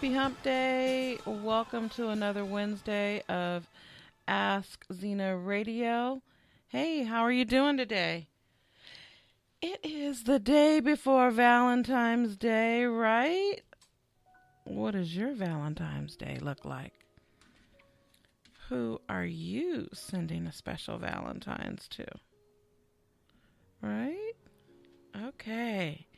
Happy Hump Day. Welcome to another Wednesday of AskZena Radio. Hey, how are you doing today? It is the day before Valentine's Day, right? What does your Valentine's Day look like? Who are you sending a special Valentine's to? Right? Okay.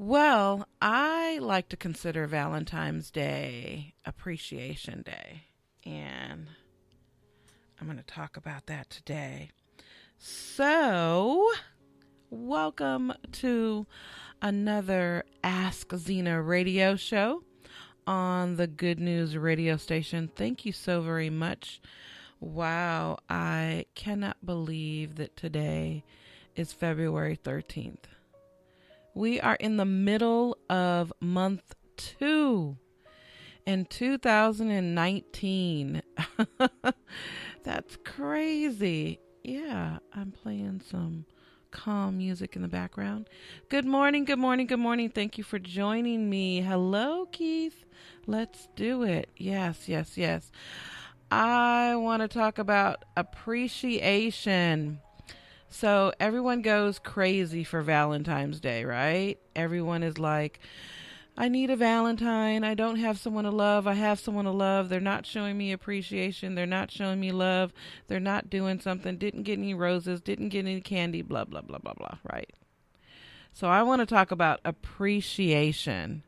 Well, I like to consider Valentine's Day Appreciation Day, and I'm going to talk about that today. So, welcome to another AskZena radio show on the Good News radio station. Thank you so very much. Wow, I cannot believe that today is February 13th. We are in the middle of month 2 in 2019. That's crazy. Yeah, I'm playing some calm music in the background. Good morning, good morning, good morning. Thank you for joining me. Hello, Keith. Let's do it. Yes, yes, yes. I want to talk about appreciation. So everyone goes crazy for Valentine's Day, right? Everyone is like, I need a Valentine. I don't have someone to love. I have someone to love. They're not showing me appreciation. They're not showing me love. They're not doing something. Didn't get any roses. Didn't get any candy. Blah, blah, blah, blah, blah. Right? So I want to talk about appreciation.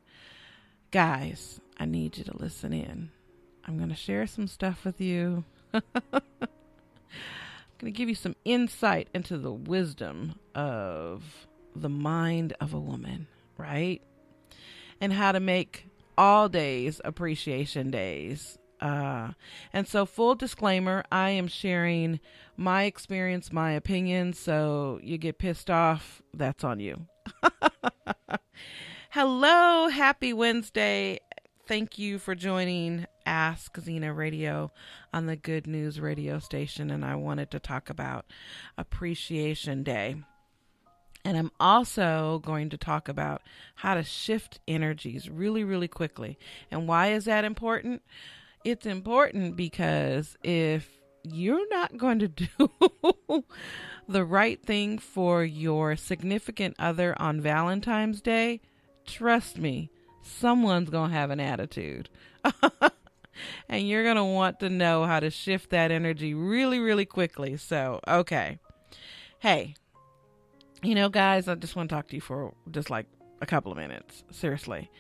Guys, I need you to listen in. I'm going to share some stuff with you. Going to give you some insight into the wisdom of the mind of a woman, right? And how to make all days appreciation days. And so full disclaimer, I am sharing my experience, my opinion. So you get pissed off, that's on you. Hello, happy Wednesday. Thank you for joining AskZena Radio on the Good News radio station, and I wanted to talk about Appreciation Day. And I'm also going to talk about how to shift energies really, really quickly. And why is that important? It's important because if you're not going to do the right thing for your significant other on Valentine's Day, trust me, someone's going to have an attitude. And you're going to want to know how to shift that energy really, really quickly. So, okay. Hey, guys, I just want to talk to you for just like a couple of minutes. Seriously.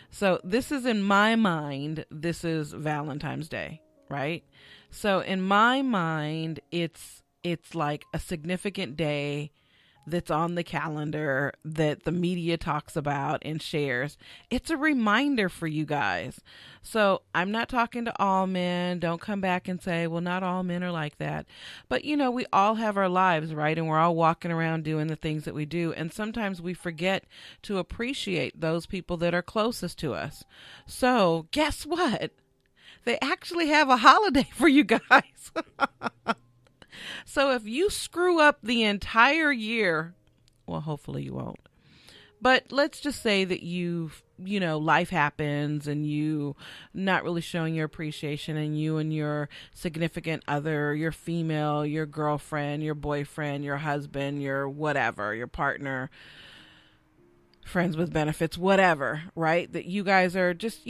So this is in my mind, this is Valentine's Day, right? So in my mind, it's like a significant day that's on the calendar that the media talks about and shares. It's a reminder for you guys. So I'm not talking to all men. Don't come back and say, well, not all men are like that. But, we all have our lives, right? And we're all walking around doing the things that we do. And sometimes we forget to appreciate those people that are closest to us. So guess what? They actually have a holiday for you guys. So if you screw up the entire year, well, hopefully you won't. But let's just say that life happens and you not really showing your appreciation, and you and your significant other, your female, your girlfriend, your boyfriend, your husband, your whatever, your partner, friends with benefits, whatever, right? That you guys are just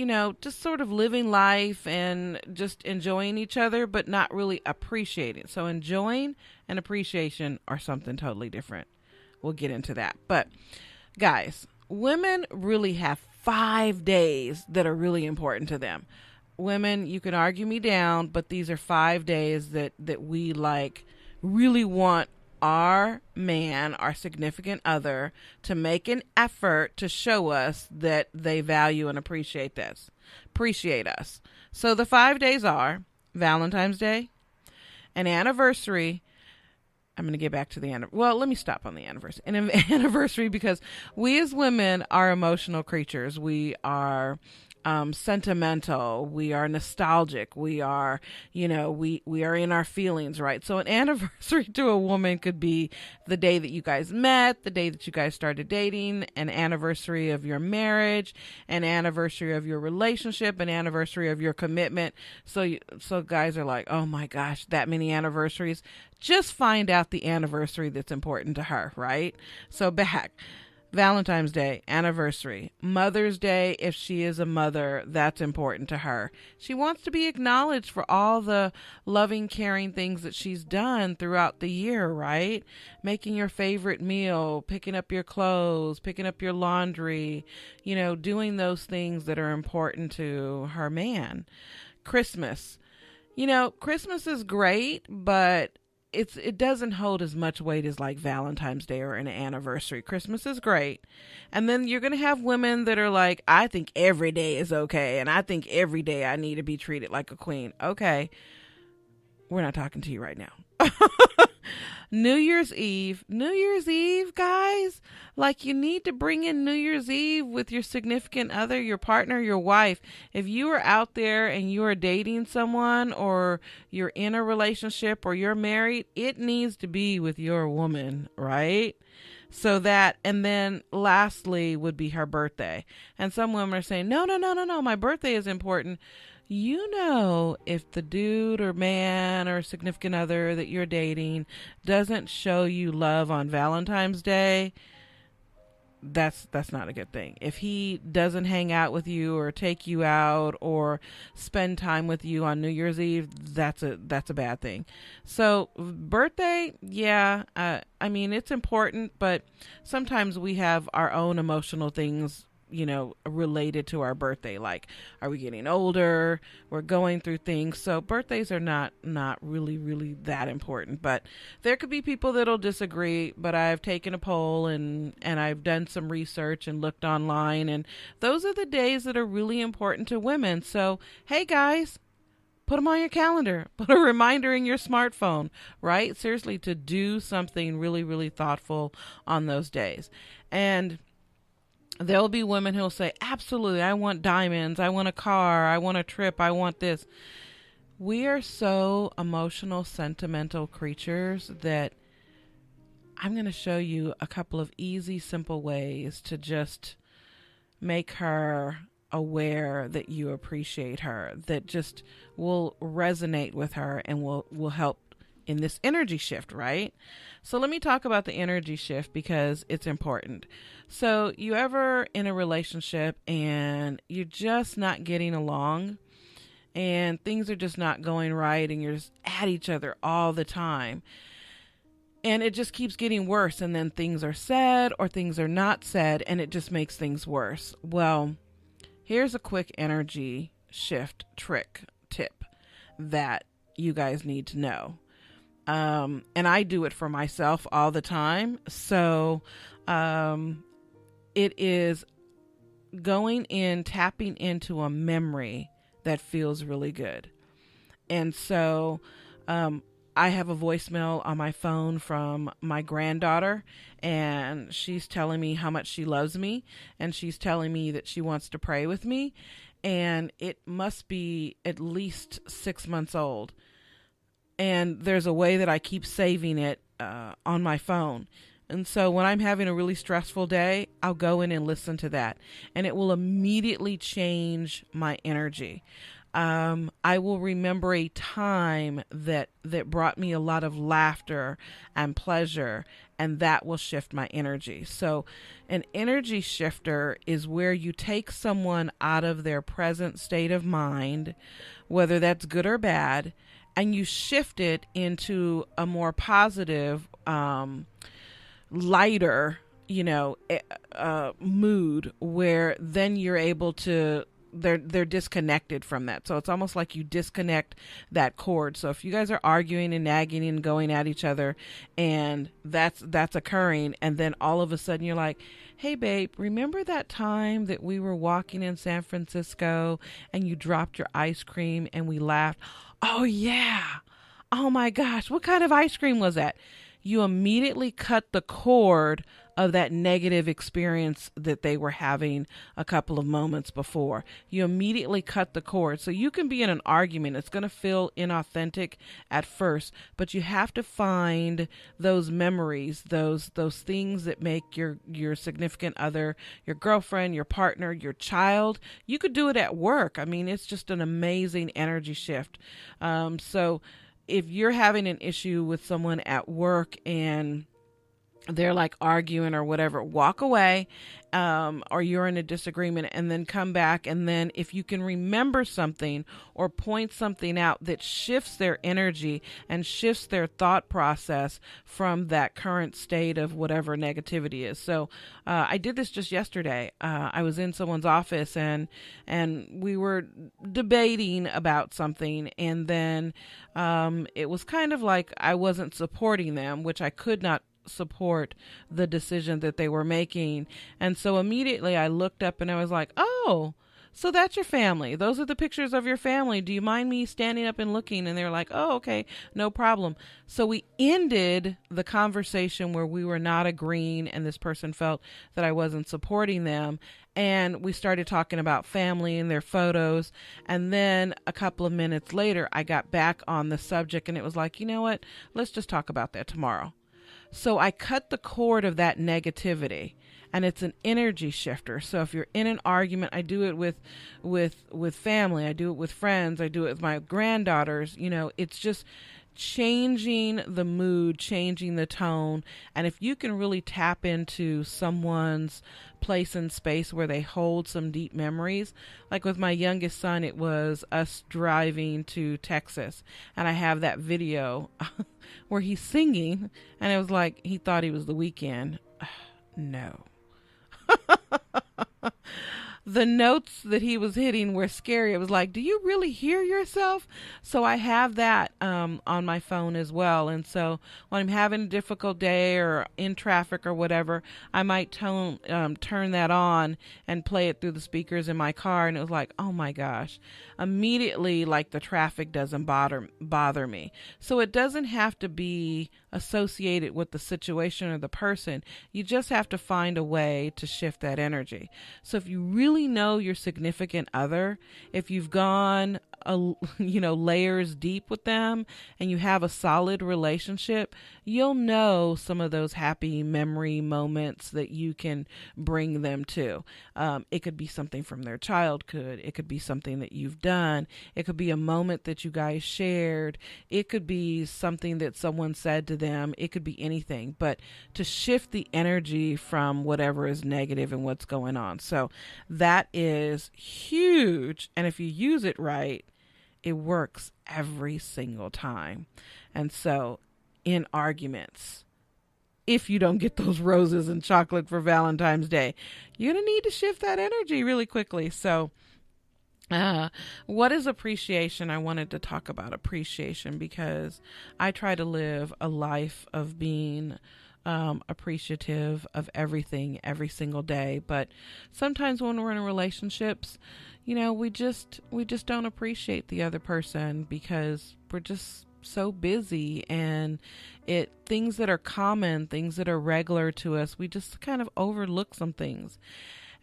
sort of living life and just enjoying each other, but not really appreciating. So enjoying and appreciation are something totally different. We'll get into that. But guys, women really have 5 days that are really important to them. Women, you can argue me down, but these are 5 days that we really want our man, our significant other, to make an effort to show us that they value and appreciate us. So the 5 days are Valentine's Day, an anniversary. I'm going to get back to the anniversary. Well, let me stop on the anniversary. An anniversary, because we as women are emotional creatures. We are sentimental. We are nostalgic. We are, we are in our feelings, right? So an anniversary to a woman could be the day that you guys met, the day that you guys started dating, an anniversary of your marriage, an anniversary of your relationship, an anniversary of your commitment. So guys are like, oh my gosh, that many anniversaries. Just find out the anniversary that's important to her, right? So back. Valentine's Day, anniversary. Mother's Day, if she is a mother, that's important to her. She wants to be acknowledged for all the loving, caring things that she's done throughout the year, right? Making your favorite meal, picking up your clothes, picking up your laundry, doing those things that are important to her man. Christmas. Christmas is great, but it doesn't hold as much weight as like Valentine's Day or an anniversary. Christmas is great. And then you're going to have women that are like, I think every day is okay. And I think every day I need to be treated like a queen. Okay. We're not talking to you right now. New Year's Eve, guys, like you need to bring in New Year's Eve with your significant other, your partner, your wife. If you are out there and you are dating someone or you're in a relationship or you're married, it needs to be with your woman, right? So that, and then lastly would be her birthday. And some women are saying, no, my birthday is important. If the dude or man or significant other that you're dating doesn't show you love on Valentine's Day, that's not a good thing. If he doesn't hang out with you or take you out or spend time with you on New Year's Eve, that's a bad thing. So birthday, yeah, it's important, but sometimes we have our own emotional things related to our birthday. Like, are we getting older? We're going through things. So birthdays are not really that important, but there could be people that'll disagree, but I've taken a poll and I've done some research and looked online, and those are the days that are really important to women. So, hey guys, put them on your calendar, put a reminder in your smartphone, right? Seriously, to do something really thoughtful on those days. And there'll be women who'll say, absolutely, I want diamonds, I want a car, I want a trip, I want this. We are so emotional, sentimental creatures that I'm going to show you a couple of easy, simple ways to just make her aware that you appreciate her, that just will resonate with her and will help in this energy shift, right? So let me talk about the energy shift because it's important. So you ever in a relationship and you're just not getting along and things are just not going right and you're just at each other all the time and it just keeps getting worse, and then things are said or things are not said and it just makes things worse. Well, here's a quick energy shift tip that you guys need to know. And I do it for myself all the time. So, it is going in, tapping into a memory that feels really good. And so, I have a voicemail on my phone from my granddaughter, and she's telling me how much she loves me, and she's telling me that she wants to pray with me, and it must be at least 6 months old. And there's a way that I keep saving it on my phone. And so when I'm having a really stressful day, I'll go in and listen to that. And it will immediately change my energy. I will remember a time that brought me a lot of laughter and pleasure, and that will shift my energy. So an energy shifter is where you take someone out of their present state of mind, whether that's good or bad, and you shift it into a more positive, lighter, mood where then you're able to, they're disconnected from that. So it's almost like you disconnect that cord. So if you guys are arguing and nagging and going at each other and that's occurring, and then all of a sudden you're like, hey babe, remember that time that we were walking in San Francisco and you dropped your ice cream and we laughed? Oh yeah. Oh my gosh. What kind of ice cream was that? You immediately cut the cord of that negative experience that they were having a couple of moments before. You immediately cut the cord. So you can be in an argument. It's going to feel inauthentic at first, but you have to find those memories, those things that make your significant other, your girlfriend, your partner, your child. You could do it at work. I mean, it's just an amazing energy shift. So if you're having an issue with someone at work and they're like arguing or whatever, walk away, or you're in a disagreement, and then come back. And then if you can remember something or point something out that shifts their energy and shifts their thought process from that current state of whatever negativity is. So I did this just yesterday. I was in someone's office and we were debating about something, and then it was kind of like I wasn't supporting them, which I could not support the decision that they were making. And so immediately I looked up and I was like, oh, so that's your family. Those are the pictures of your family. Do you mind me standing up and looking? And they're like, oh, okay, no problem. So we ended the conversation where we were not agreeing and this person felt that I wasn't supporting them. And we started talking about family and their photos. And then a couple of minutes later, I got back on the subject and it was like, you know what? Let's just talk about that tomorrow. So I cut the cord of that negativity, and it's an energy shifter. So if you're in an argument, I do it with family, I do it with friends, I do it with my granddaughters. You know, it's just changing the mood, changing the tone. And if you can really tap into someone's place and space where they hold some deep memories, like with my youngest son, it was us driving to Texas, and I have that video where he's singing, and it was like he thought he was The Weeknd. No. The notes that he was hitting were scary. It was like, do you really hear yourself? So I have that on my phone as well. And so when I'm having a difficult day or in traffic or whatever, I might turn that on and play it through the speakers in my car. And it was like, oh my gosh, immediately, like, the traffic doesn't bother me. So it doesn't have to be associated with the situation or the person. You just have to find a way to shift that energy. So if you really know your significant other, if you've gone layers deep with them and you have a solid relationship, you'll know some of those happy memory moments that you can bring them to. It could be something from their childhood. It could be something that you've done. It could be a moment that you guys shared. It could be something that someone said to them. It could be anything, but to shift the energy from whatever is negative and what's going on. So that is huge. And if you use it right, it works every single time. And so in arguments, if you don't get those roses and chocolate for Valentine's Day, you're going to need to shift that energy really quickly. So what is appreciation? I wanted to talk about appreciation because I try to live a life of being appreciative of everything every single day. But sometimes when we're in relationships, we just don't appreciate the other person because we're just so busy, and things that are common, things that are regular to us, we just kind of overlook some things.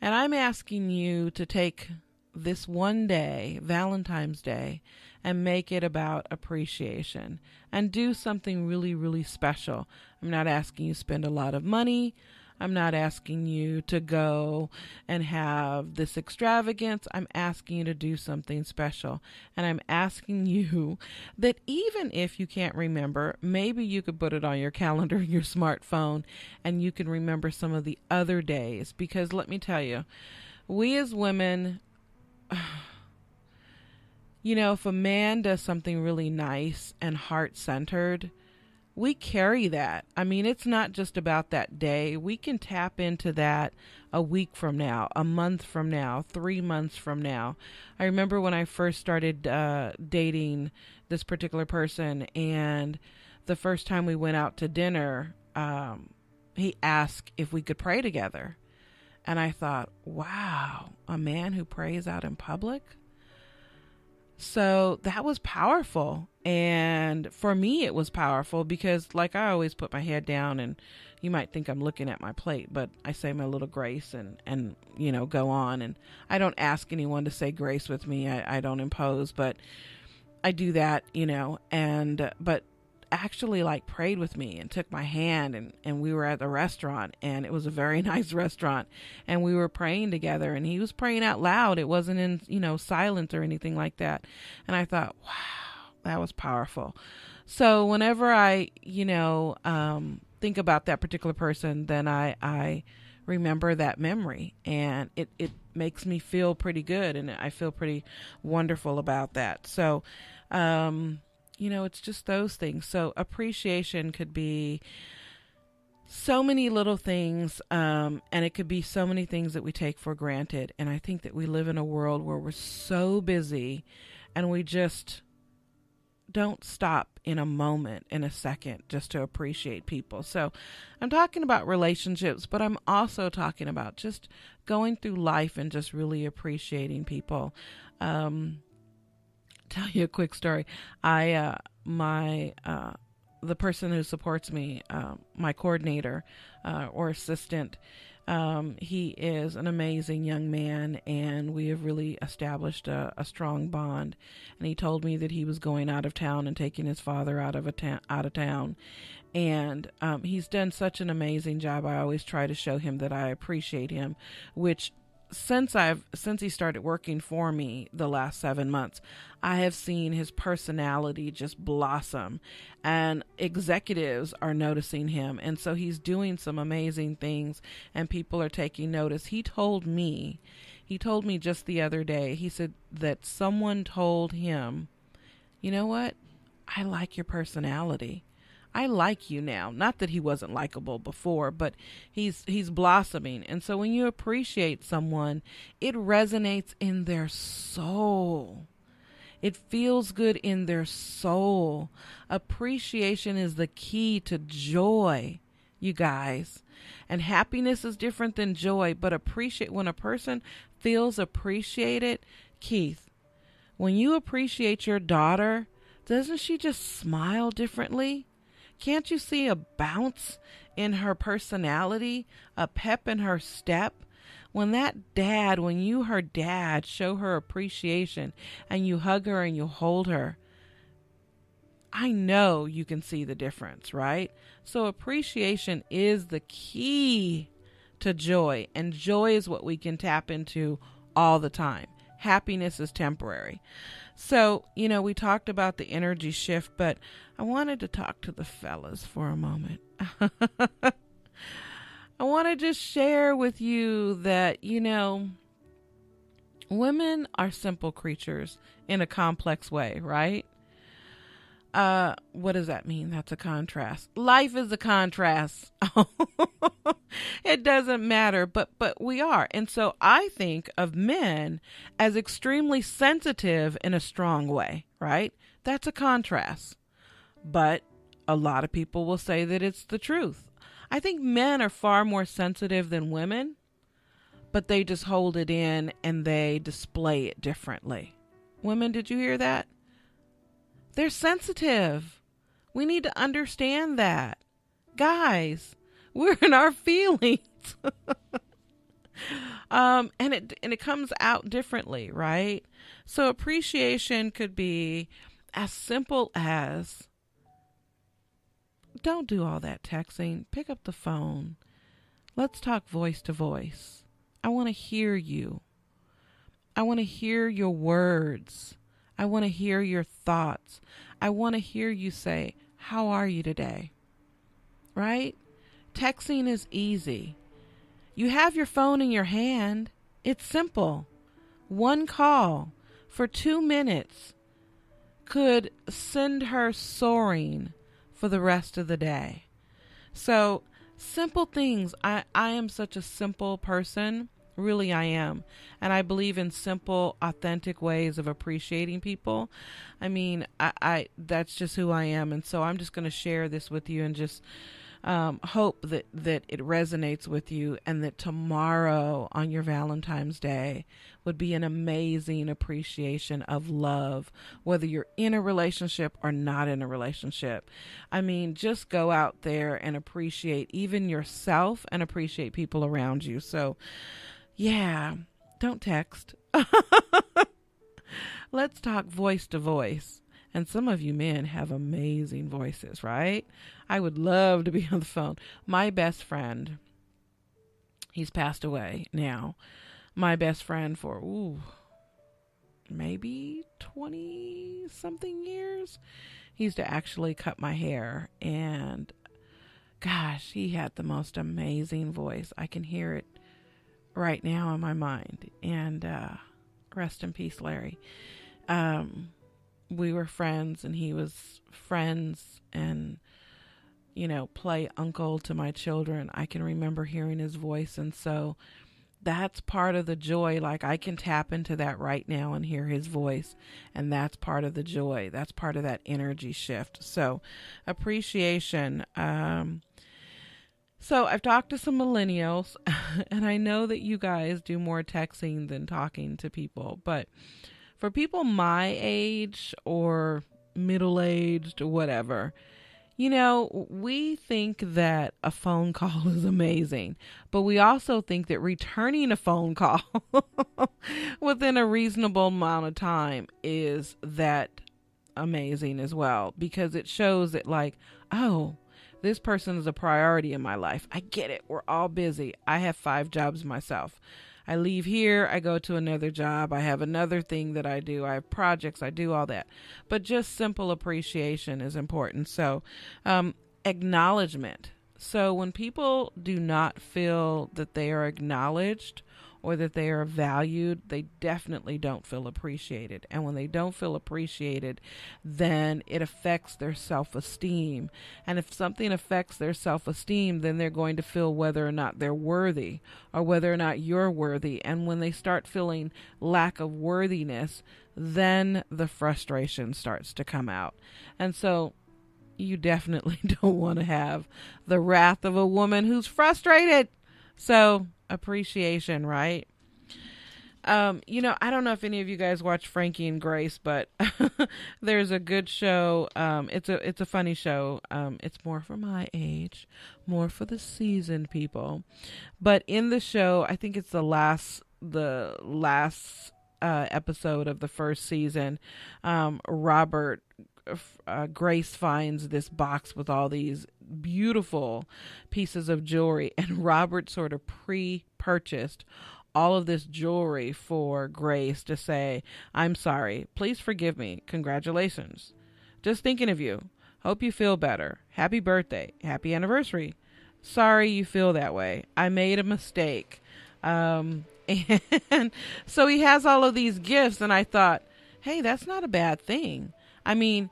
And I'm asking you to take this one day, Valentine's Day, and make it about appreciation and do something really, really special. I'm not asking you to spend a lot of money. I'm not asking you to go and have this extravagance. I'm asking you to do something special. And I'm asking you that even if you can't remember, maybe you could put it on your calendar, your smartphone, and you can remember some of the other days. Because let me tell you, we as women, if a man does something really nice and heart-centered, we carry that. I mean, it's not just about that day. We can tap into that a week from now, a month from now, 3 months from now. I remember when I first started dating this particular person, and the first time we went out to dinner, he asked if we could pray together. And I thought, wow, a man who prays out in public? So that was powerful. And for me, it was powerful because, like, I always put my head down, and you might think I'm looking at my plate, but I say my little grace and go on. And I don't ask anyone to say grace with me. I don't impose, but I do that, but actually like prayed with me and took my hand, and we were at the restaurant, and it was a very nice restaurant, and we were praying together, and he was praying out loud. It wasn't in silence or anything like that. And I thought, wow, that was powerful. So whenever I think about that particular person, then I remember that memory, and it makes me feel pretty good, and I feel pretty wonderful about that. So it's just those things. So appreciation could be so many little things, and it could be so many things that we take for granted. And I think that we live in a world where we're so busy, and we just don't stop in a moment, in a second, just to appreciate people. So I'm talking about relationships, but I'm also talking about just going through life and just really appreciating people. Tell you a quick story. The person who supports me, my coordinator or assistant, he is an amazing young man, and we have really established a strong bond. And he told me that he was going out of town and taking his father out of town. And he's done such an amazing job. I always try to show him that I appreciate him, which since he started working for me the last 7 months, I have seen his personality just blossom, and executives are noticing him. And so he's doing some amazing things, and people are taking notice. He told me just the other day, he said that someone told him, you know what? I like your personality. I like you now. Not that he wasn't likable before, but he's blossoming. And so when you appreciate someone, it resonates in their soul. It feels good in their soul. Appreciation is the key to joy, you guys. And happiness is different than joy, but when a person feels appreciated, Keith, when you appreciate your daughter, doesn't she just smile differently? Can't you see a bounce in her personality, a pep in her step? When her dad show her appreciation, and you hug her and you hold her, I know you can see the difference, right? So appreciation is the key to joy, and joy is what we can tap into all the time. Happiness is temporary. So, we talked about the energy shift, but I wanted to talk to the fellas for a moment. I want to just share with you that, women are simple creatures in a complex way, right? What does that mean? That's a contrast. Life is a contrast. It doesn't matter, but we are. And so I think of men as extremely sensitive in a strong way, right? That's a contrast. But a lot of people will say that it's the truth. I think men are far more sensitive than women, but they just hold it in and they display it differently. Women, did you hear that? They're sensitive. We need to understand that. Guys, we're in our feelings. And it comes out differently, right? So appreciation could be as simple as, don't do all that texting. Pick up the phone. Let's talk voice to voice. I want to hear you. I want to hear your words. I want to hear your thoughts. I want to hear you say, how are you today? Right? Texting is easy. You have your phone in your hand. It's simple. One call for 2 minutes could send her soaring for the rest of the day. So simple things. I am such a simple person. Really, I am. And I believe in simple, authentic ways of appreciating people. I mean, I that's just who I am. And so I'm just going to share this with you and just hope that it resonates with you, and that tomorrow on your Valentine's Day would be an amazing appreciation of love, whether you're in a relationship or not in a relationship. I mean, just go out there and appreciate even yourself and appreciate people around you. So, yeah, don't text. Let's talk voice to voice. And some of you men have amazing voices, right? I would love to be on the phone. My best friend, he's passed away now. My best friend for, maybe 20 something years. He used to actually cut my hair. And gosh, he had the most amazing voice. I can hear it right now in my mind. And rest in peace, Larry. We were friends, and he was friends, and, play uncle to my children. I can remember hearing his voice. And so that's part of the joy. Like, I can tap into that right now and hear his voice. And that's part of the joy. That's part of that energy shift. So appreciation. So I've talked to some millennials, and I know that you guys do more texting than talking to people, but for people my age or middle-aged or whatever, we think that a phone call is amazing, but we also think that returning a phone call within a reasonable amount of time is that amazing as well, because it shows that, like, oh, this person is a priority in my life. I get it. We're all busy. I have 5 jobs myself. I leave here, I go to another job, I have another thing that I do, I have projects, I do all that. But just simple appreciation is important. So, acknowledgement. So when people do not feel that they are acknowledged or that they are valued, they definitely don't feel appreciated. And when they don't feel appreciated, then it affects their self-esteem. And if something affects their self-esteem, then they're going to feel whether or not they're worthy or whether or not you're worthy. And when they start feeling lack of worthiness, then the frustration starts to come out. And so you definitely don't want to have the wrath of a woman who's frustrated. So appreciation, right? I don't know if any of you guys watch Frankie and Grace, but there's a good show. It's a funny show. It's more for my age, more for the seasoned people. But in the show, I think it's the last episode of the first season. Grace finds this box with all these beautiful pieces of jewelry, and Robert sort of pre-purchased all of this jewelry for Grace to say, I'm sorry, please forgive me, congratulations, just thinking of you, hope you feel better, happy birthday, happy anniversary, sorry you feel that way, I made a mistake. And so he has all of these gifts, and I thought, hey, that's not a bad thing. I mean,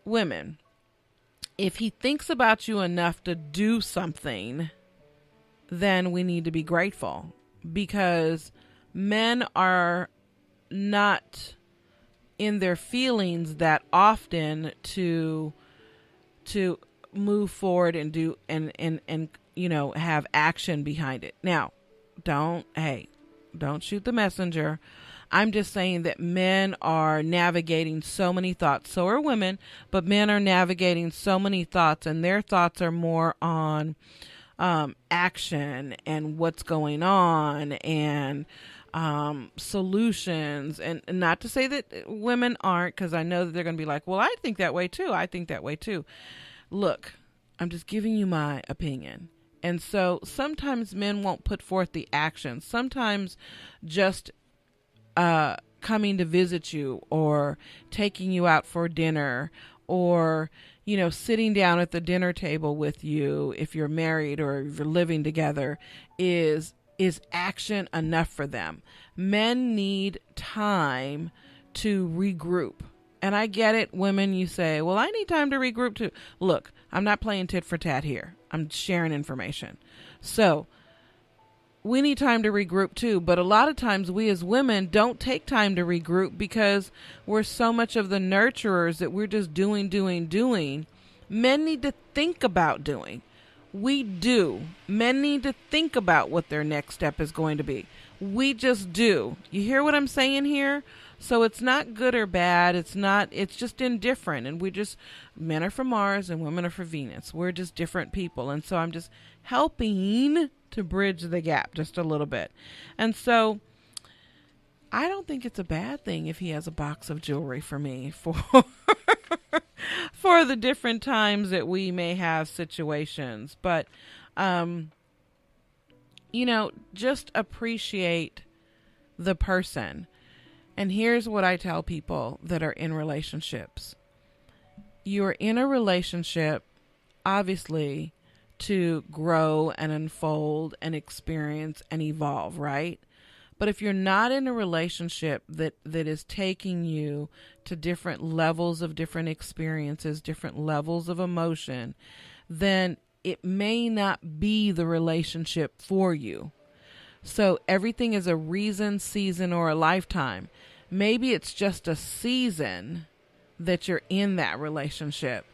women, if he thinks about you enough to do something, then we need to be grateful, because men are not in their feelings that often to move forward and do and have action behind it. Now, don't shoot the messenger. I'm just saying that men are navigating so many thoughts. So are women, but men are navigating so many thoughts, and their thoughts are more on action and what's going on and solutions. And not to say that women aren't, because I know that they're going to be like, well, I think that way too. I think that way too. Look, I'm just giving you my opinion. And so sometimes men won't put forth the action. Sometimes just coming to visit you or taking you out for dinner or, sitting down at the dinner table with you if you're married or if you're living together is action enough for them. Men need time to regroup. And I get it, women, you say, well, I need time to regroup too. Look, I'm not playing tit for tat here. I'm sharing information. So we need time to regroup too, but a lot of times we as women don't take time to regroup because we're so much of the nurturers that we're just doing, Men need to think about doing. We do. Men need to think about what their next step is going to be. We just do. You hear what I'm saying here? So it's not good or bad. It's just indifferent. And men are from Mars and women are from Venus. We're just different people. And so I'm just helping to bridge the gap just a little bit. And so I don't think it's a bad thing if he has a box of jewelry for me for for the different times that we may have situations. But, just appreciate the person. And here's what I tell people that are in relationships. You're in a relationship, obviously, to grow and unfold and experience and evolve, right? But if you're not in a relationship that is taking you to different levels of different experiences, different levels of emotion, then it may not be the relationship for you. So everything is a reason, season, or a lifetime. Maybe it's just a season that you're in that relationship.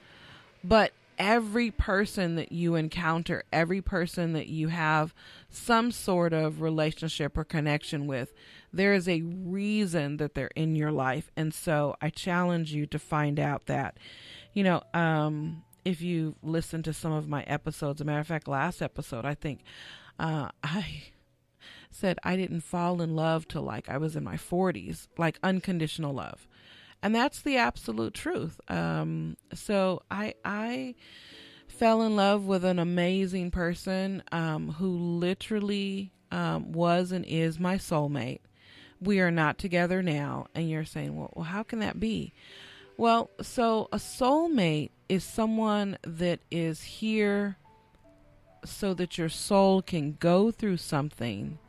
But every person that you encounter, every person that you have some sort of relationship or connection with, there is a reason that they're in your life. And so I challenge you to find out that, if you listen to some of my episodes, a matter of fact, last episode, I think I said I didn't fall in love till like I was in my 40s, like unconditional love. And that's the absolute truth. So I fell in love with an amazing person who literally was and is my soulmate. We are not together now. And you're saying, well, how can that be? Well, so a soulmate is someone that is here so that your soul can go through something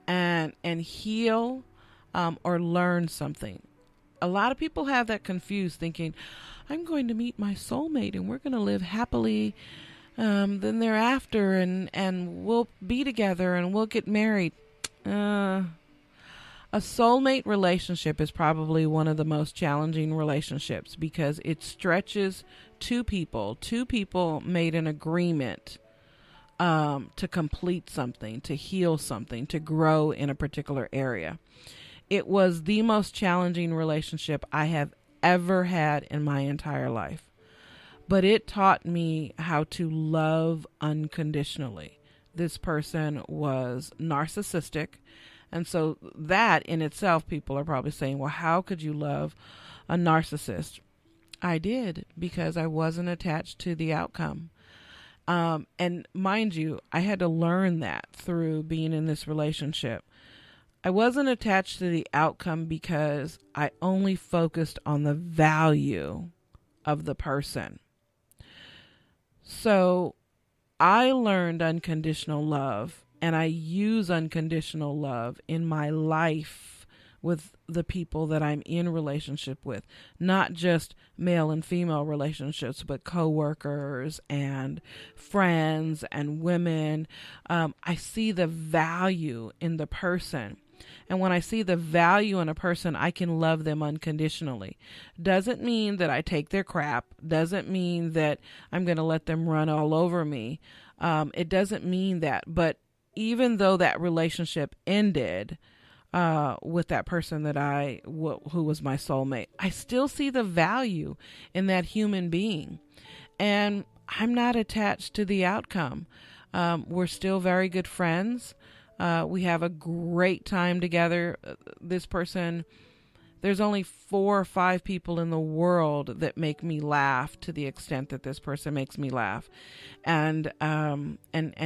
and heal or learn something. A lot of people have that confused, thinking, I'm going to meet my soulmate and we're going to live happily then thereafter and we'll be together and we'll get married. A soulmate relationship is probably one of the most challenging relationships because it stretches two people made an agreement to complete something, to heal something, to grow in a particular area. It was the most challenging relationship I have ever had in my entire life. But it taught me how to love unconditionally. This person was narcissistic. And so that in itself, people are probably saying, well, how could you love a narcissist? I did, because I wasn't attached to the outcome. And mind you, I had to learn that through being in this relationship. I wasn't attached to the outcome because I only focused on the value of the person. So I learned unconditional love, and I use unconditional love in my life with the people that I'm in relationship with, not just male and female relationships, but coworkers and friends and women. I see the value in the person. And when I see the value in a person, I can love them unconditionally. Doesn't mean that I take their crap. Doesn't mean that I'm going to let them run all over me. It doesn't mean that. But even though that relationship ended with that person that who was my soulmate, I still see the value in that human being. And I'm not attached to the outcome. We're still very good friends. We have a great time together. This person, there's only 4 or 5 people in the world that make me laugh to the extent that this person makes me laugh. And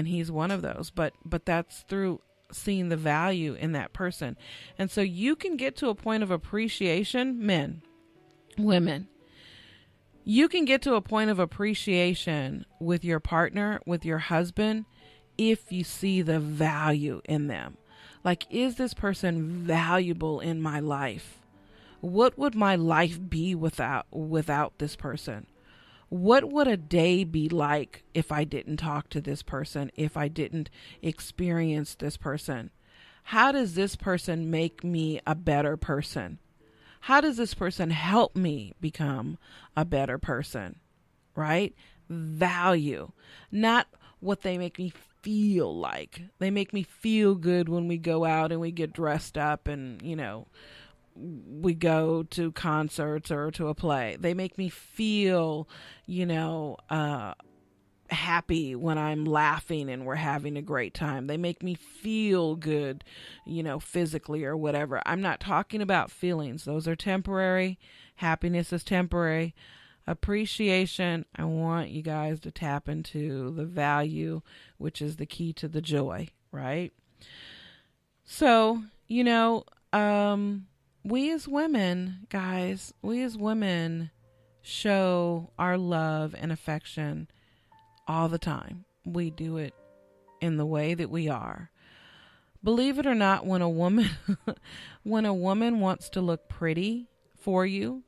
he's one of those, but that's through seeing the value in that person. And so you can get to a point of appreciation, men, women. You can get to a point of appreciation with your partner, with your husband, if you see the value in them. Like, is this person valuable in my life? What would my life be without this person? What would a day be like if I didn't talk to this person, if I didn't experience this person? How does this person make me a better person? How does this person help me become a better person? right? Value, not what they make me feel like. They make me feel good when we go out and we get dressed up and, we go to concerts or to a play. They make me feel, happy when I'm laughing and we're having a great time. They make me feel good, physically or whatever. I'm not talking about feelings. Those are temporary. Happiness is temporary. Appreciation, I want you guys to tap into the value, which is the key to the joy, right? So, we as women, guys, show our love and affection all the time. We do it in the way that we are. Believe it or not, when a woman wants to look pretty for you,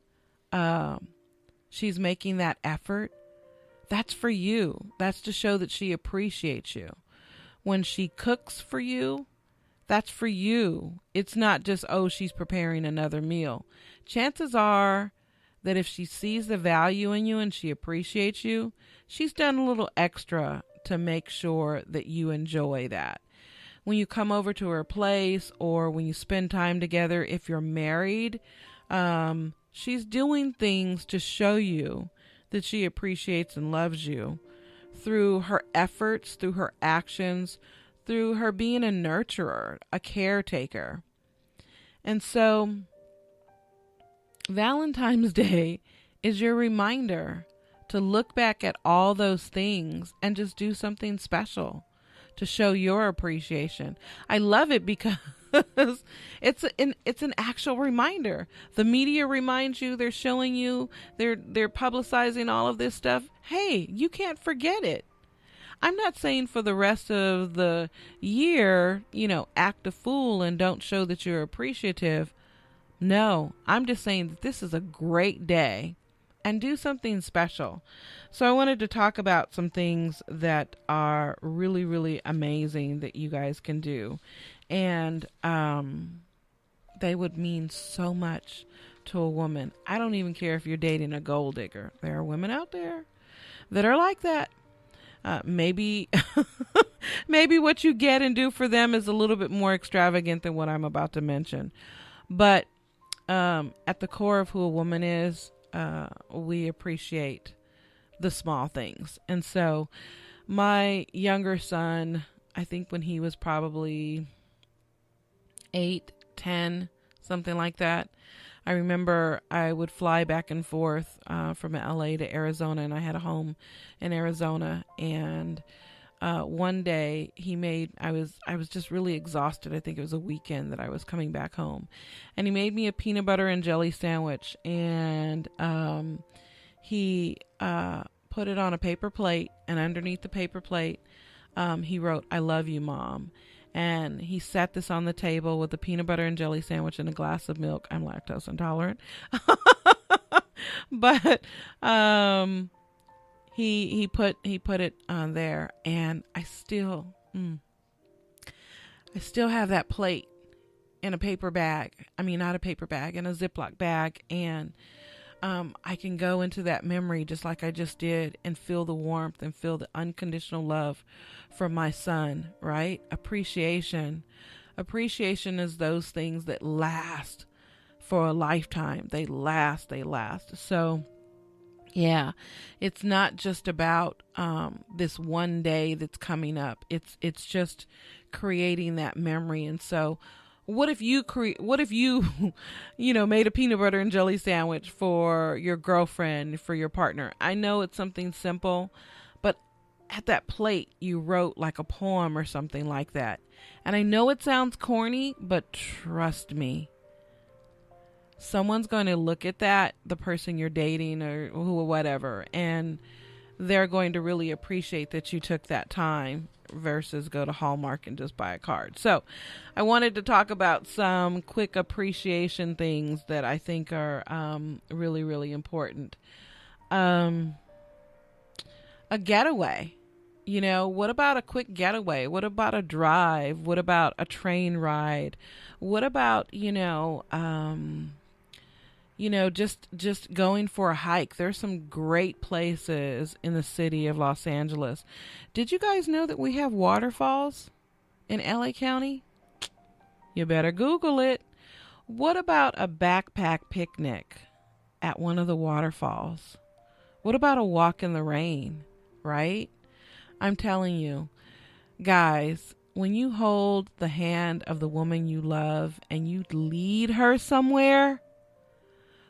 she's making that effort. That's for you. That's to show that she appreciates you. When she cooks for you, that's for you. It's not just, she's preparing another meal. Chances are that if she sees the value in you and she appreciates you, she's done a little extra to make sure that you enjoy that. When you come over to her place or when you spend time together, if you're married, she's doing things to show you that she appreciates and loves you through her efforts, through her actions, through her being a nurturer, a caretaker. And so Valentine's Day is your reminder to look back at all those things and just do something special to show your appreciation. I love it because it's an actual reminder. The media reminds you, they're showing you, they're publicizing all of this stuff. Hey, you can't forget it. I'm not saying for the rest of the year, act a fool and don't show that you're appreciative. No, I'm just saying that this is a great day and do something special. So I wanted to talk about some things that are really, really amazing that you guys can do. And they would mean so much to a woman. I don't even care if you're dating a gold digger. There are women out there that are like that. Maybe what you get and do for them is a little bit more extravagant than what I'm about to mention. But at the core of who a woman is, we appreciate the small things. And so my younger son, I think when he was probably 8, 10, something like that, I remember I would fly back and forth from LA to Arizona, and I had a home in Arizona. And one day I was just really exhausted. I think it was a weekend that I was coming back home, and he made me a peanut butter and jelly sandwich, and he put it on a paper plate, and underneath the paper plate, he wrote, "I love you, Mom." And he set this on the table with a peanut butter and jelly sandwich and a glass of milk. I'm lactose intolerant. But he put it on there, and I still have that plate in a paper bag. I mean, not a paper bag, in a Ziploc bag. And I can go into that memory just like I just did and feel the warmth and feel the unconditional love from my son, right? Appreciation is those things that last for a lifetime. They last. So yeah, it's not just about this one day that's coming up. It's just creating that memory. And so what if you made a peanut butter and jelly sandwich for your girlfriend, for your partner? I know it's something simple, but at that plate you wrote like a poem or something like that. And I know it sounds corny, but trust me, someone's going to look at that, the person you're dating or who or whatever, and they're going to really appreciate that you took that time versus go to Hallmark and just buy a card. So I wanted to talk about some quick appreciation things that I think are really, really important. A getaway. What about a quick getaway? What about a drive? What about a train ride? What about, just going for a hike. There's some great places in the city of Los Angeles. Did you guys know that we have waterfalls in LA County? You better Google it. What about a backpack picnic at one of the waterfalls? What about a walk in the rain, right? I'm telling you, guys, when you hold the hand of the woman you love and you lead her somewhere,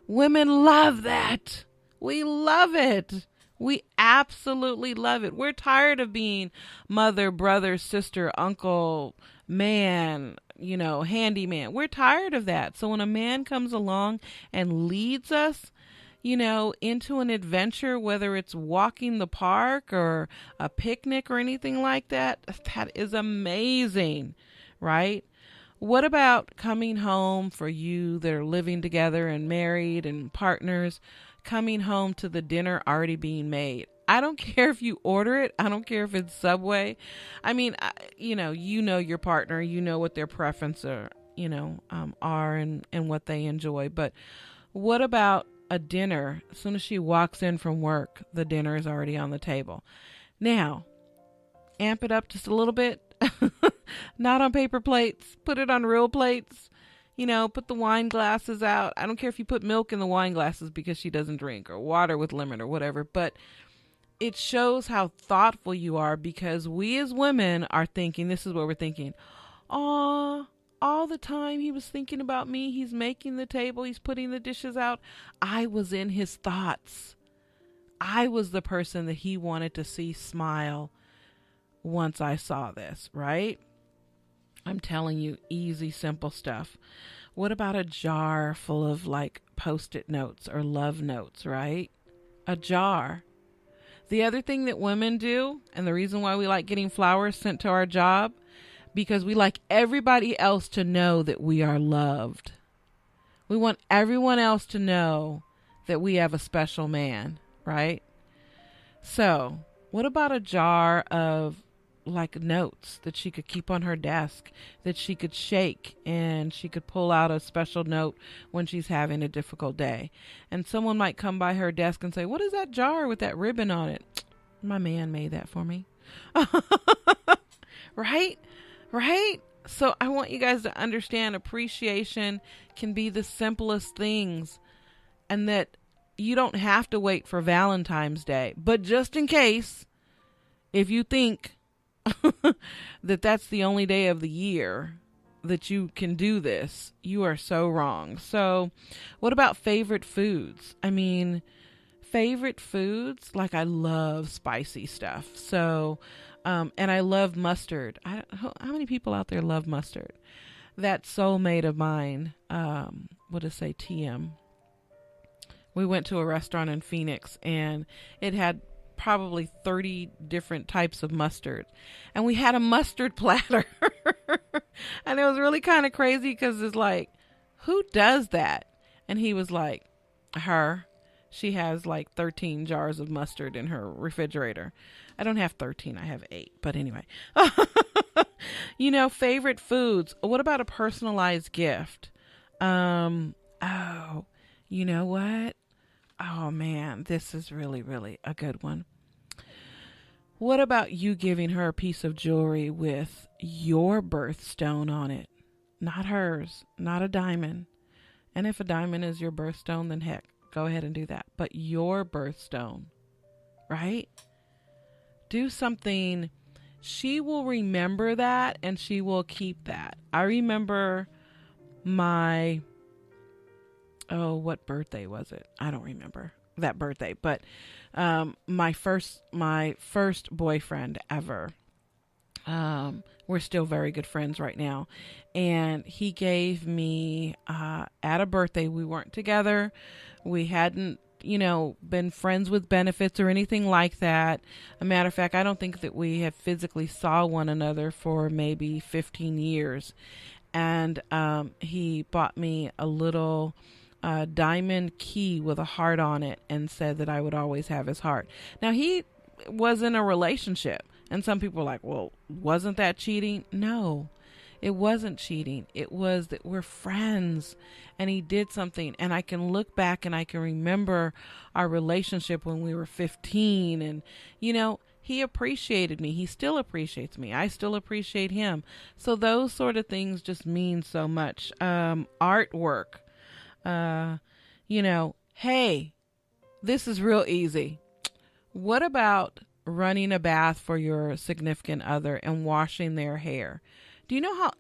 women love that. We love it. We absolutely love it. We're tired of being mother, brother, sister, uncle, man, handyman. We're tired of that. So when a man comes along and leads us, into an adventure, whether it's walking the park or a picnic or anything like that, that is amazing, right? What about coming home for you that are living together and married and partners, coming home to the dinner already being made? I don't care if you order it. I don't care if it's Subway. I mean, you know your partner, what their preferences are and what they enjoy. But what about a dinner? As soon as she walks in from work, the dinner is already on the table. Now, amp it up just a little bit. Not on paper plates. Put it on real plates. Put the wine glasses out. I don't care if you put milk in the wine glasses because she doesn't drink, or water with lemon or whatever. But it shows how thoughtful you are, because we as women are thinking, this is what we're thinking. Aw, all the time he was thinking about me. He's making the table. He's putting the dishes out. I was in his thoughts. I was the person that he wanted to see smile once I saw this, right? I'm telling you, easy, simple stuff. What about a jar full of Post-it notes or love notes, right? A jar. The other thing that women do, and the reason why we like getting flowers sent to our job, because we like everybody else to know that we are loved. We want everyone else to know that we have a special man, right? So, what about a jar of notes that she could keep on her desk, that she could shake, and she could pull out a special note when she's having a difficult day? And someone might come by her desk and say, "What is that jar with that ribbon on it?" My man made that for me. Right? So I want you guys to understand, appreciation can be the simplest things, and that you don't have to wait for Valentine's Day. But just in case, if you think that that's the only day of the year that you can do this, you are so wrong. So what about favorite foods? I mean, favorite foods, I love spicy stuff. So, and I love mustard. How many people out there love mustard? That soulmate of mine, TM. We went to a restaurant in Phoenix, and it had probably 30 different types of mustard, and we had a mustard platter. And it was really kind of crazy, because it's who does that? And he was like, her. She has 13 jars of mustard in her refrigerator. I don't have 13, I have 8, but anyway. Favorite foods. What about a personalized gift? You know what? Oh man, this is really, really a good one. What about you giving her a piece of jewelry with your birthstone on it? Not hers, not a diamond. And if a diamond is your birthstone, then heck, go ahead and do that. But your birthstone, right? Do something. She will remember that, and she will keep that. I remember what birthday was it? I don't remember that birthday, but my first boyfriend ever. We're still very good friends right now, and he gave me at a birthday. We weren't together. We hadn't, been friends with benefits or anything like that. A matter of fact, I don't think that we have physically saw one another for maybe 15 years. And he bought me a little diamond key with a heart on it, and said that I would always have his heart. Now, he was in a relationship, and some people are like, well, wasn't that cheating? No, It wasn't cheating. It was that we're friends and he did something. And I can look back and I can remember our relationship when we were 15. And, he appreciated me. He still appreciates me. I still appreciate him. So those sort of things just mean so much. Artwork. Hey, this is real easy. What about running a bath for your significant other and washing their hair? Do you know how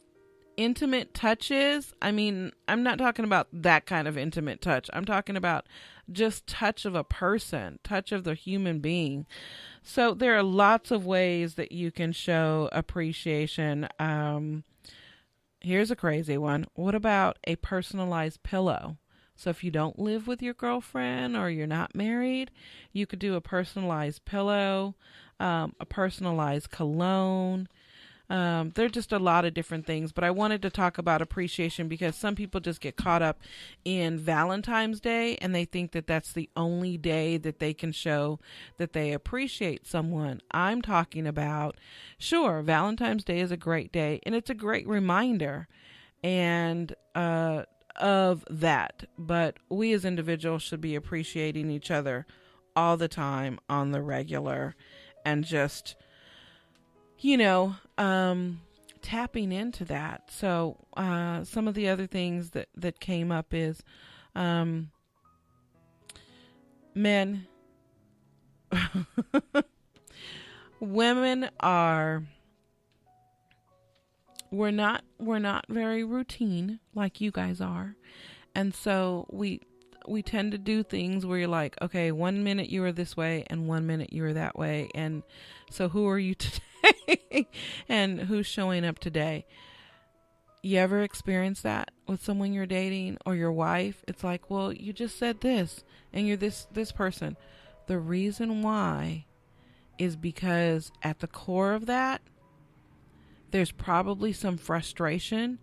intimate touch is? I mean, I'm not talking about that kind of intimate touch. I'm talking about just touch of a person, touch of the human being. So there are lots of ways that you can show appreciation. Here's a crazy one. What about a personalized pillow? So if you don't live with your girlfriend or you're not married, you could do a personalized pillow, a personalized cologne. There are just a lot of different things, but I wanted to talk about appreciation because some people just get caught up in Valentine's Day and they think that that's the only day that they can show that they appreciate someone. I'm talking about, sure, Valentine's Day is a great day and it's a great reminder and of that, but we as individuals should be appreciating each other all the time on the regular and just tapping into that. So some of the other things that came up is men, women are, we're not very routine like you guys are. And so we tend to do things where you're like, okay, 1 minute you were this way and 1 minute you were that way. And so who are you today? And who's showing up today? You ever experience that with someone you're dating or your wife? It's like, well, you just said this and you're this person. The reason why is because at the core of that, there's probably some frustration.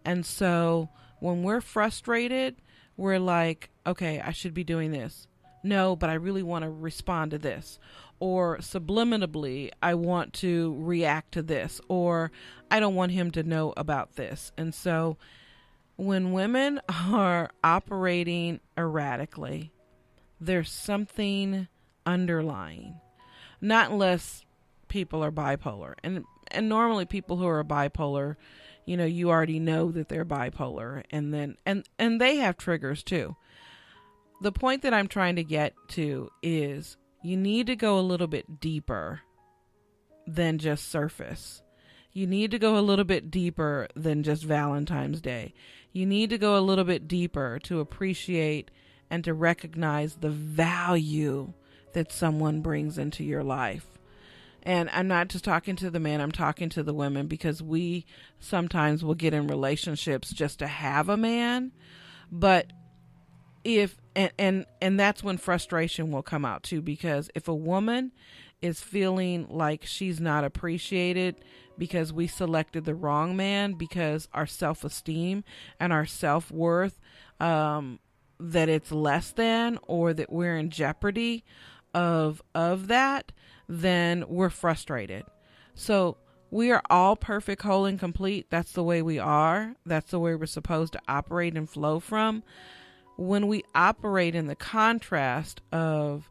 And so when we're frustrated, we're like, okay, I should be doing this. No, but I really want to respond to this. Or subliminally, I want to react to this. Or I don't want him to know about this. And so when women are operating erratically, there's something underlying. Not unless people are bipolar. And normally people who are bipolar, you already know that they're bipolar. And then and they have triggers too. The point that I'm trying to get to is you need to go a little bit deeper than just surface. You need to go a little bit deeper than just Valentine's Day. You need to go a little bit deeper to appreciate and to recognize the value that someone brings into your life. And I'm not just talking to the men, I'm talking to the women, because we sometimes will get in relationships just to have a man. But if and that's when frustration will come out too, because if a woman is feeling like she's not appreciated because we selected the wrong man, because our self-esteem and our self-worth, that it's less than, or that we're in jeopardy of that, then we're frustrated. So we are all perfect, whole, and complete. That's the way we are. That's the way we're supposed to operate and flow from. When we operate in the contrast of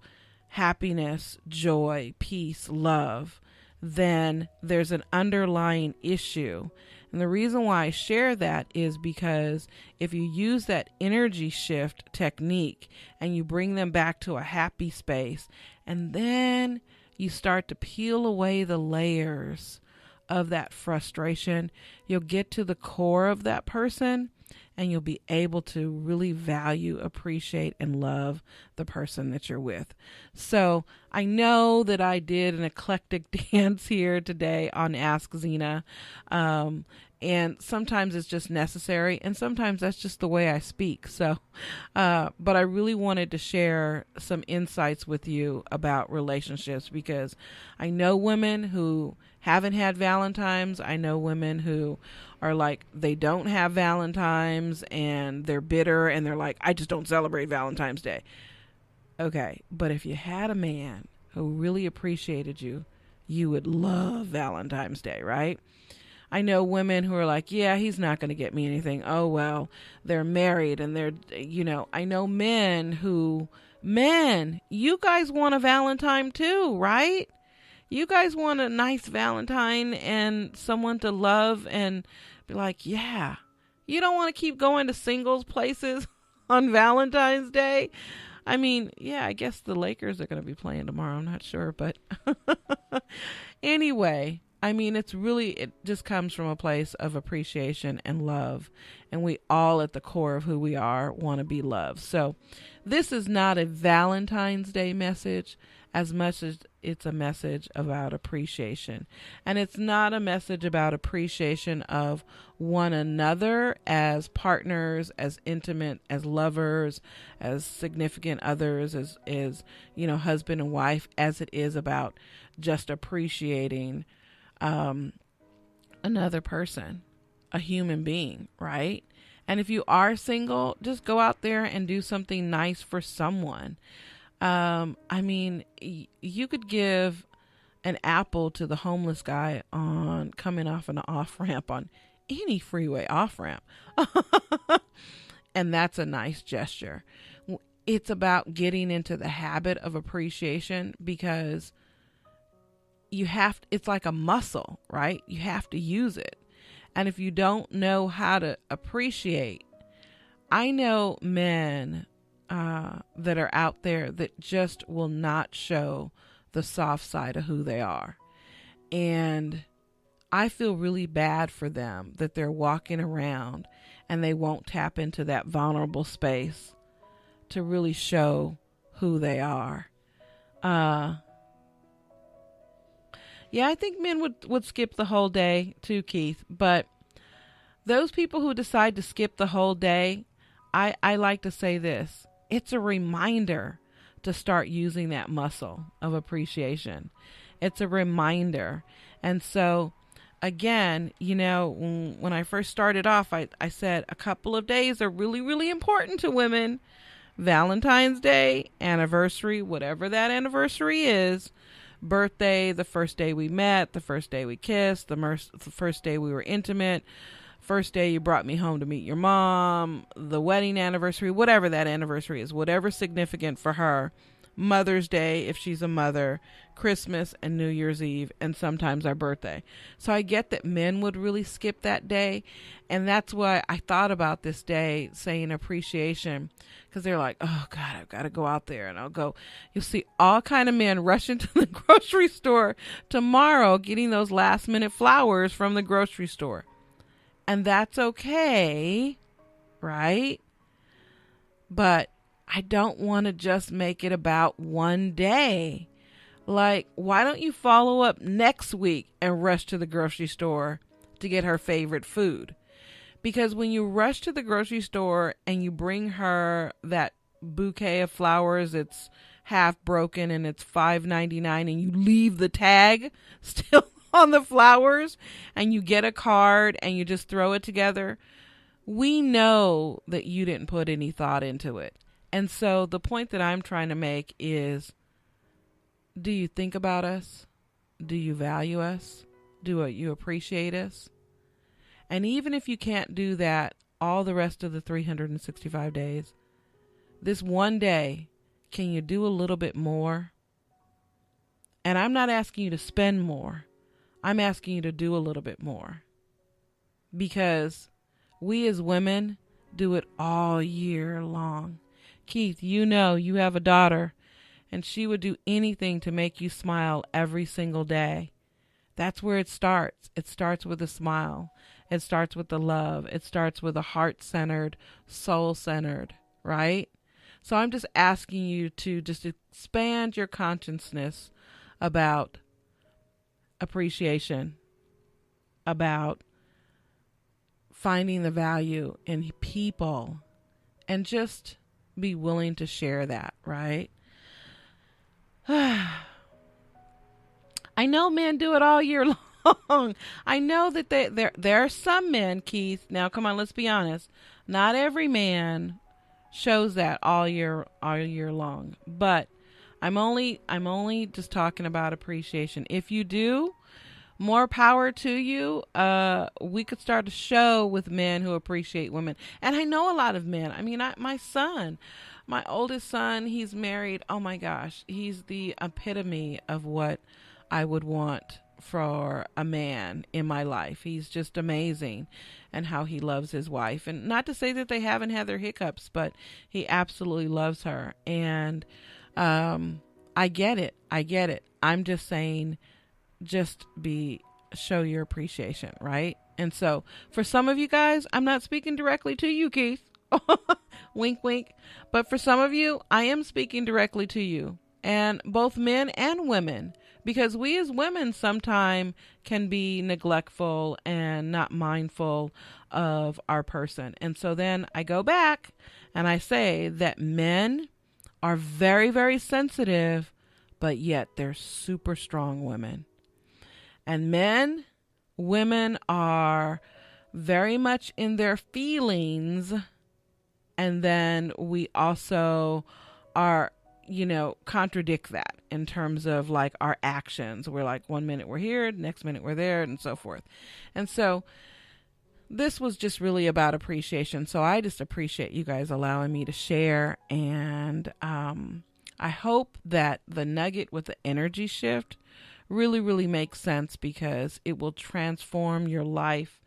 happiness, joy, peace, love, then there's an underlying issue. And the reason why I share that is because if you use that energy shift technique and you bring them back to a happy space, and then you start to peel away the layers of that frustration, you'll get to the core of that person and you'll be able to really value, appreciate, and love the person that you're with. So I know that I did an eclectic dance here today on AskZena. And sometimes it's just necessary, and sometimes that's just the way I speak. So, but I really wanted to share some insights with you about relationships, because I know women who haven't had Valentine's. I know women who are like, they don't have Valentine's and they're bitter and they're like, I just don't celebrate Valentine's Day. Okay, but if you had a man who really appreciated you, you would love Valentine's Day, right? I know women who are like, yeah, he's not going to get me anything. Oh, well, they're married and they're, I know men, you guys want a Valentine too, right? You guys want a nice Valentine and someone to love and be like, yeah. You don't want to keep going to singles places on Valentine's Day. I mean, yeah, I guess the Lakers are going to be playing tomorrow. I'm not sure, but anyway, I mean, it just comes from a place of appreciation and love. And we all at the core of who we are want to be loved. So this is not a Valentine's Day message as much as it's a message about appreciation. And it's not a message about appreciation of one another as partners, as intimate, as lovers, as significant others, as husband and wife, as it is about just appreciating another person, a human being, right? And if you are single, just go out there and do something nice for someone. I mean, you could give an apple to the homeless guy on coming off an off-ramp on any freeway off-ramp. And that's a nice gesture. It's about getting into the habit of appreciation because it's like a muscle, right? You have to use it. And if you don't know how to appreciate, I know men that are out there that just will not show the soft side of who they are. And I feel really bad for them that they're walking around and they won't tap into that vulnerable space to really show who they are. Yeah, I think men would skip the whole day too, Keith. But those people who decide to skip the whole day, I like to say this. It's a reminder to start using that muscle of appreciation. It's a reminder. And so, again, when I first started off, I said a couple of days are really, really important to women. Valentine's Day, anniversary, whatever that anniversary is, birthday, the first day we met, the first day we kissed, the first day we were intimate, first day you brought me home to meet your mom, the wedding anniversary, whatever that anniversary is, whatever significant for her, Mother's Day if she's a mother, Christmas and New Year's Eve, and sometimes our birthday. So I get that men would really skip that day, and that's why I thought about this day saying appreciation, because they're like, oh God, I've got to go out there, and you'll see all kind of men rushing to the grocery store tomorrow getting those last minute flowers from the grocery store. And that's okay, right? But I don't want to just make it about one day. Like, why don't you follow up next week and rush to the grocery store to get her favorite food? Because when you rush to the grocery store and you bring her that bouquet of flowers, it's half broken and it's $5.99, and you leave the tag still on the flowers, and you get a card and you just throw it together, we know that you didn't put any thought into it. And so the point that I'm trying to make is, do you think about us? Do you value us? Do you appreciate us? And even if you can't do that all the rest of the 365 days, this one day, can you do a little bit more? And I'm not asking you to spend more. I'm asking you to do a little bit more, because we as women do it all year long. Keith, you have a daughter, and she would do anything to make you smile every single day. That's where it starts. It starts with a smile. It starts with the love. It starts with a heart-centered, soul-centered, right? So I'm just asking you to just expand your consciousness about appreciation, about finding the value in people, and just be willing to share that, right? I know men do it all year long. I know that there are some men, Keith. Now, come on, let's be honest. Not every man shows that all year long. But I'm only just talking about appreciation. If you do, more power to you. We could start a show with men who appreciate women. And I know a lot of men. I mean, my son, my oldest son, he's married. Oh my gosh. He's the epitome of what I would want for a man in my life. He's just amazing, and how he loves his wife. And not to say that they haven't had their hiccups, but he absolutely loves her. And I get it. I'm just saying, show your appreciation, right? And so for some of you guys, I'm not speaking directly to you, Keith. Wink, wink. But for some of you, I am speaking directly to you, and both men and women, because we as women sometimes can be neglectful and not mindful of our person. And so then I go back and I say that men are very, very sensitive, but yet they're super strong women. And women are very much in their feelings. And then we also are, contradict that in terms of like our actions. We're like, one minute we're here, next minute we're there, and so forth. And so this was just really about appreciation. So I just appreciate you guys allowing me to share. And I hope that the nugget with the energy shift really, really makes sense, because it will transform your life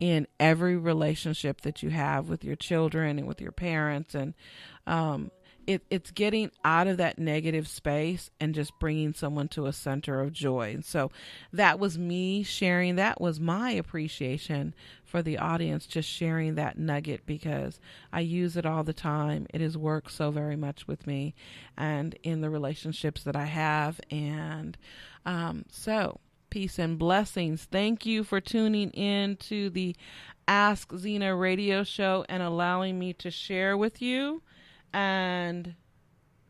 in every relationship that you have with your children and with your parents. And it's getting out of that negative space and just bringing someone to a center of joy. And so that was me sharing. That was my appreciation for the audience, just sharing that nugget, because I use it all the time. It has worked so very much with me and in the relationships that I have. And so peace and blessings. Thank you for tuning in to the Ask Zena radio show and allowing me to share with you. And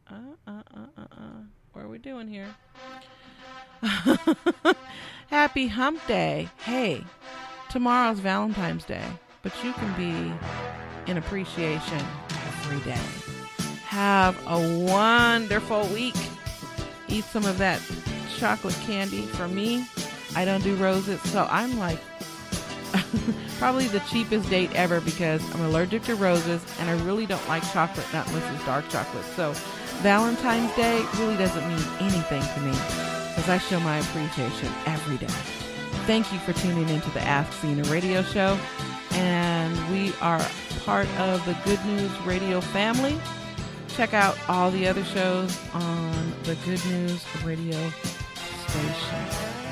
what are we doing here? Happy hump day. Hey, tomorrow's Valentine's Day, but you can be in appreciation every day. Have a wonderful week. Eat some of that chocolate candy. For me, I don't do roses, so I'm like probably the cheapest date ever, because I'm allergic to roses and I really don't like chocolate, not unless it's dark chocolate. So Valentine's Day really doesn't mean anything to me, because I show my appreciation every day. Thank you for tuning into the Ask Zena radio show, and we are part of the Good News Radio family. Check out all the other shows on the Good News Radio station.